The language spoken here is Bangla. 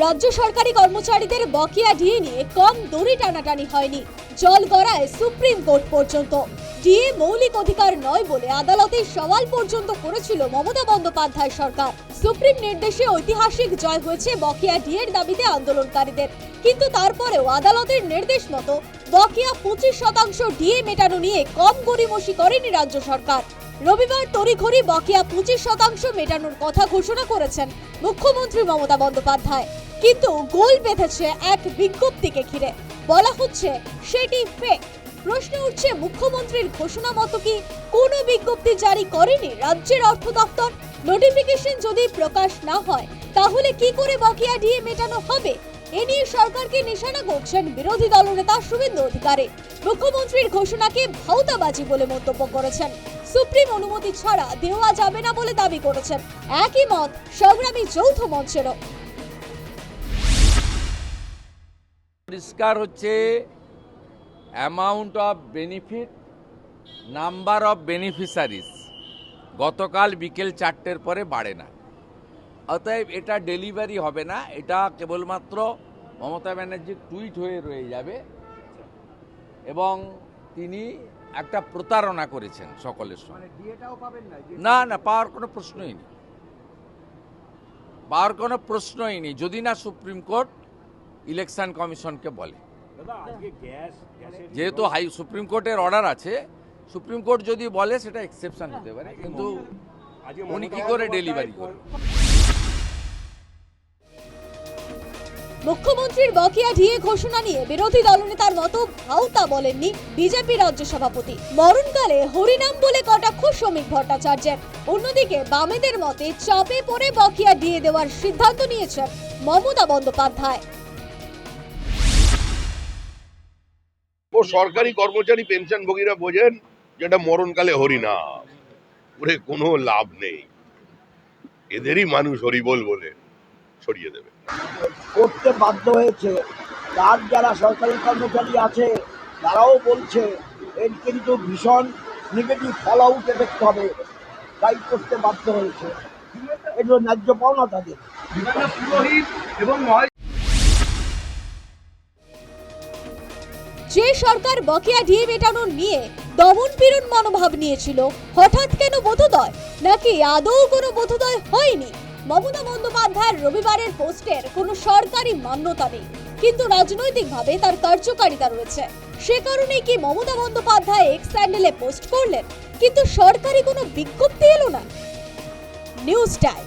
রাজ্য সরকারি কর্মচারীদের বকেয়া ডিএ নিয়ে কম দড়ি টানাটানি হয়নি, জল গড়ায় সুপ্রিম কোর্ট পর্যন্ত। ডিএ মৌলিক অধিকার নয় বলে আদালতে সওয়াল পর্যন্ত করেছিল মমতা বন্দ্যোপাধ্যায় সরকার। সুপ্রিম নির্দেশে ঐতিহাসিক জয় হয়েছে বকেয়া ডিএর দাবিতে আন্দোলনকারীদের, কিন্তু তারপরেও আদালতের নির্দেশ মতো বকেয়া 25% ডিএ মেটানো নিয়ে কম গড়িমসি করেনি রাজ্য সরকার। রবিবার তড়িঘড়ি বকেয়া 25% মেটানোর কথা ঘোষণা করেছেন মুখ্যমন্ত্রী মমতা বন্দ্যোপাধ্যায়, কিন্তু গোল বেঁধেছে এক বিজ্ঞপ্তিকে ঘিরে। বলা হচ্ছে সেটি ফেক। প্রশ্ন উঠছে, মুখ্যমন্ত্রীর ঘোষণা মতো কি কোনো বিজ্ঞপ্তি জারি করেনি রাজ্যের অর্থ দপ্তর? নোটিফিকেশন যদি প্রকাশ না হয় তাহলে কি করে বকেয়া ডিএ মেটানো হবে? এ নিয়ে সরকারকে নিশানা করছেন বিরোধী দলনেতা শুভেন্দু অধিকারী। মুখ্যমন্ত্রীর ঘোষণাকে ভাউতাবাজি বলে মন্তব্য করেছেন। সুপ্রিম অনুমতি ছাড়া দেওয়া যাবে না বলে দাবি করেছেন। একই মত সংগ্রামী যৌথ মঞ্চেরও। পরিষ্কার হচ্ছে amount of benefit, number of beneficiaries গতকাল বিকেল 4টের পরে বাড়ে না। অতএব এটা ডেলিভারি হবে না, এটা কেবলমাত্র মমতা ব্যানার্জির টুইট হয়ে রয়ে যাবে এবং তিনি একটা প্রতারণা করেছেন সকলের সঙ্গে। না না, পাওয়ার কোনো প্রশ্নই নেই, পাওয়ার কোনো প্রশ্নই নেই যদি না সুপ্রিম কোর্ট ইলেকশন কমিশনকে বলে। যেহেতু সুপ্রিম কোর্টের অর্ডার আছে, সুপ্রিম কোর্ট যদি বলে সেটা এক্সেপশন হতে পারে, কিন্তু উনি কি করে ডেলিভারি করবেন? মুখ্যমন্ত্রীর বকেয়া ডিএ ঘোষণা নিয়ে বিরোধী দলনেতার মতো ভাউতা বলেননি বিজেপি রাজ্য সভাপতি। মরণকালে হরিনাম বলে কটাক্ষ শ্রমিক ভট্টাচার্যের। অন্যদিকে বামেদের মতে চাপে পড়ে বকেয়া ডিএ দেওয়ার সিদ্ধান্ত নিয়েছেন মমতা বন্দ্যোপাধ্যায়। ও সরকারি কর্মচারী পেনশনভোগীরা বোঝেন যেটা মরণকালে হরিনাম, ওরে কোনো লাভ নেই, এদেরই মানুষ হরিবোল বলে ছড়িয়ে দেবে। করতে বাধ্য হয়েছে। তার যারা সরকারি কর্মচারী আছে তারাও বলছে এর কিন্তু ভীষণ নেগেটিভ ফল আউট এফেক্ট হবে, তাই করতে বাধ্য হয়েছে। এগুলো ন্যায্য পাওনা তাদের। যে সরকার বকেয়া ডিএ মেটানো নিয়ে দমন পীড়ন মনোভাব নিয়েছিল, হঠাৎ কেন বোধোদয়? নাকি আদৌ কোনো বোধোদয় হয়নি? মমতা বন্দ্যোপাধ্যায়ের রবিবারের পোস্টের কোনো সরকারি মান্যতা নেই, কিন্তু রাজনৈতিকভাবে তার কার্যকারিতা রয়েছে। সে কারণে কি মমতা বন্দ্যোপাধ্যায় এক্স হ্যান্ডেলে পোস্ট করলেন, কিন্তু সরকারি কোনো বিজ্ঞপ্তি এলো না? News time.